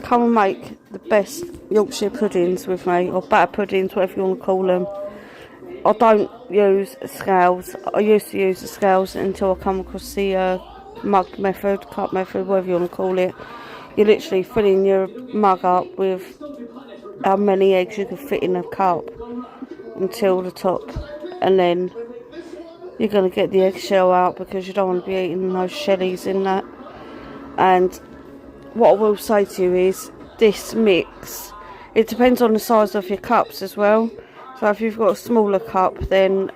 come and make the best Yorkshire puddings with me, or batter puddings, whatever you want to call them. I don't use scales. I used to use the scales until I come across the mug method, cup method, whatever you want to call it. You're literally filling your mug up with how many eggs you can fit in a cup until the top, and then you're going to get the eggshell out because you don't want to be eating those shellies in that. And what I will say to you is, this mix, it depends on the size of your cups as well. So if you've got a smaller cup, then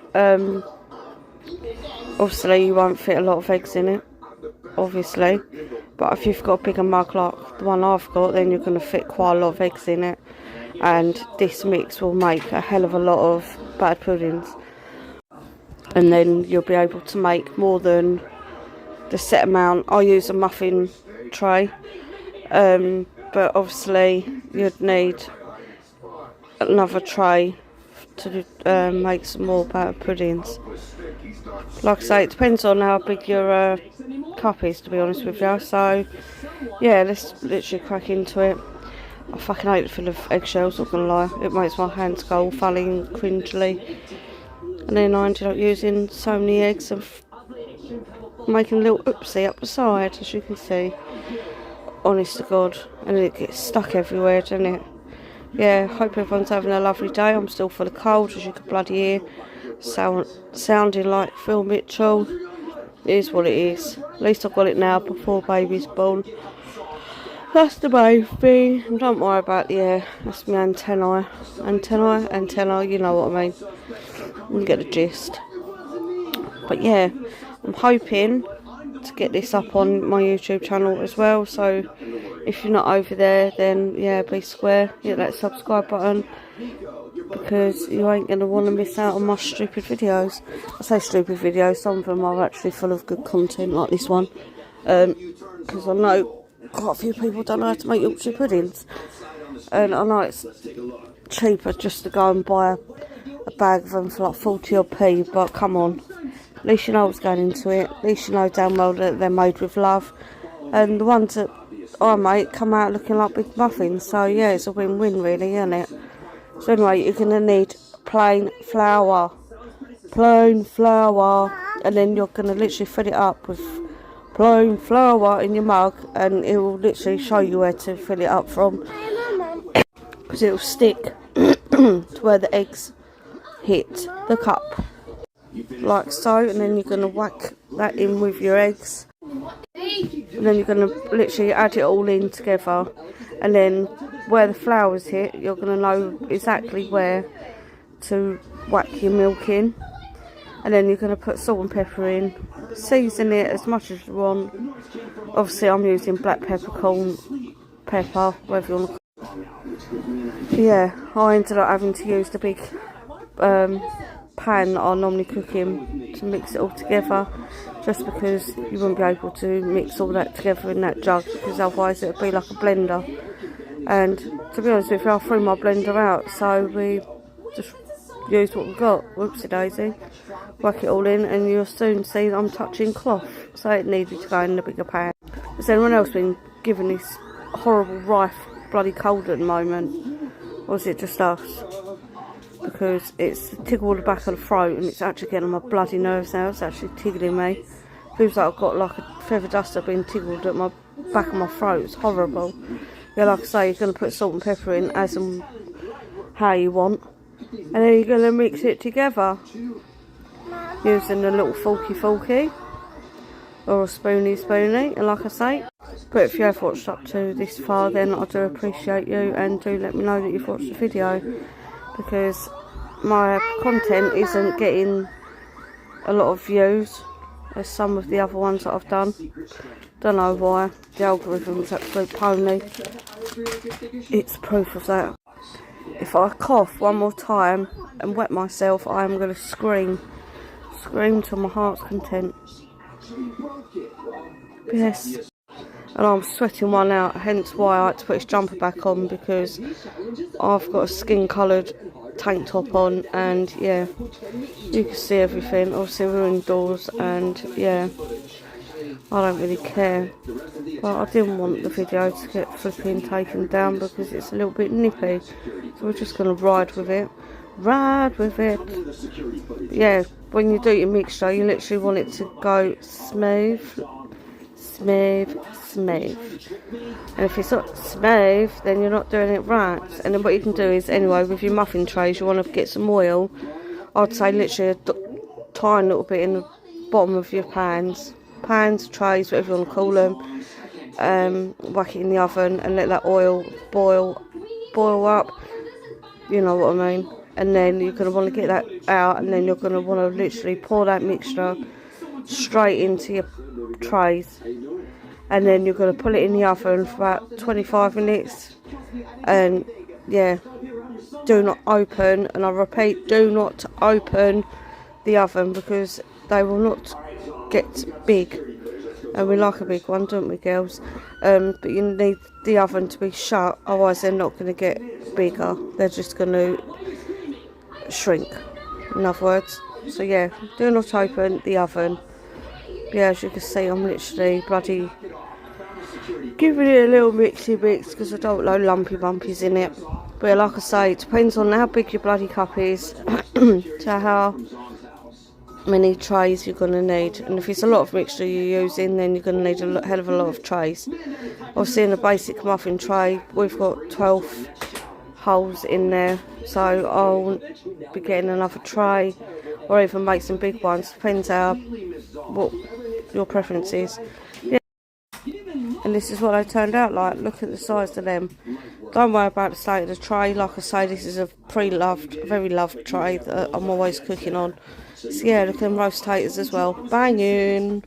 obviously you won't fit a lot of eggs in it, obviously. But if you've got a bigger mug like the one I've got, then you're going to fit quite a lot of eggs in it. And this mix will make a hell of a lot of bad puddings. And then you'll be able to make more than the set amount. I use a muffin tray, but obviously you'd need another tray to make some more batter puddings. Like I say, it depends on how big your cup is, to be honest with you. So yeah, let's literally crack into it. I fucking hate it full of eggshells, not gonna lie. It makes my hands go all funny and cringely. And then I ended up using so many eggs and making a little oopsie up the side, as you can see. Honest to God. And it gets stuck everywhere, doesn't it? Yeah, hope everyone's having a lovely day. I'm still full of cold, as you can bloody hear. Sounding like Phil Mitchell. It is what it is. At least I've got it now before baby's born. That's the main thing. And don't worry about the air. That's my antennae. Antennae, you know what I mean. You get the gist. But yeah, I'm hoping to get this up on my YouTube channel as well. So if you're not over there, then yeah, be square, hit that subscribe button, because you ain't going to want to miss out on my stupid videos. I say stupid videos, some of them are actually full of good content, like this one, because I know quite a few people don't know how to make Yorkshire puddings, and I know it's cheaper just to go and buy a bag of them for like 40 odd p, but come on, at least you know what's going into it, at least you know damn well that they're made with love, and the ones that I make come out looking like big muffins. So yeah, it's a win-win really, isn't it? So anyway, you're going to need plain flour, and then you're going to literally fill it up with plain flour in your mug, and it will literally show you where to fill it up from, because it will stick to where the eggs hit the cup, like so. And then you're going to whack that in with your eggs, and then you're going to literally add it all in together, and then where the flour's hit, you're going to know exactly where to whack your milk in, and then you're going to put salt and pepper in, season it as much as you want. Obviously I'm using black peppercorn pepper, whatever you want to call it. Yeah, I ended up having to use the big pan that I normally cook in to mix it all together, just because you wouldn't be able to mix all that together in that jug, because otherwise it would be like a blender. And to be honest with you, I threw my blender out, so we just used what we got. Whoopsie daisy. Whack it all in, and you'll soon see that I'm touching cloth, so it needed to go in the bigger pan. Has anyone else been given this horrible rife bloody cold at the moment, or is it just us? Because it's tickled the back of the throat, and it's actually getting on my bloody nerves now. It's actually tickling me. Feels like I've got like a feather duster being tickled at my back of my throat. It's horrible. Yeah, like I say, you're going to put salt and pepper in as and how you want, and then you're going to mix it together using a little forky or a spoony. And like I say, but if you have watched up to this far, then I do appreciate you, and do let me know that you've watched the video, because my content isn't getting a lot of views as some of the other ones that I've done. Don't know why. The algorithm's absolute pony. It's proof of that. If I cough one more time and wet myself, I am going to scream to my heart's content. Yes. And I'm sweating one out, hence why I had to put his jumper back on, because I've got a skin coloured tank top on, and yeah, you can see everything. Obviously we're indoors, and yeah, I don't really care. But I didn't want the video to get flipping taken down because it's a little bit nippy. So we're just going to ride with it. Ride with it. Yeah, when you do your mixture, you literally want it to go smooth. Smooth, smooth. And if it's not smooth, then you're not doing it right. And then what you can do is, anyway, with your muffin trays, you want to get some oil. I'd say literally a tiny little bit in the bottom of your pans, trays, whatever you want to call them. Whack it in the oven and let that oil boil up. You know what I mean. And then you're going to want to get that out, and then you're going to want to literally pour that mixture straight into your trays. And then you're going to put it in the oven for about 25 minutes. And yeah, do not open, and I repeat, do not open the oven because they will not get big. And we like a big one, don't we, girls? But you need the oven to be shut, otherwise they're not going to get bigger. They're just going to shrink, in other words. So yeah, do not open the oven. Yeah, as you can see, I'm literally bloody giving it a little mixy mix because I don't want no lumpy bumpies in it. But like I say, it depends on how big your bloody cup is to how many trays you're going to need. And if it's a lot of mixture you're using, then you're going to need a hell of a lot of trays. Obviously in a basic muffin tray, we've got 12 holes in there, so I'll be getting another tray or even make some big ones, depends how what your preference is. Yeah. And this is what they turned out like. Look at the size of them. Don't worry about the state of the tray. Like I say, this is a pre-loved, very loved tray that I'm always cooking on. So yeah, look at them roast taters as well. Banging.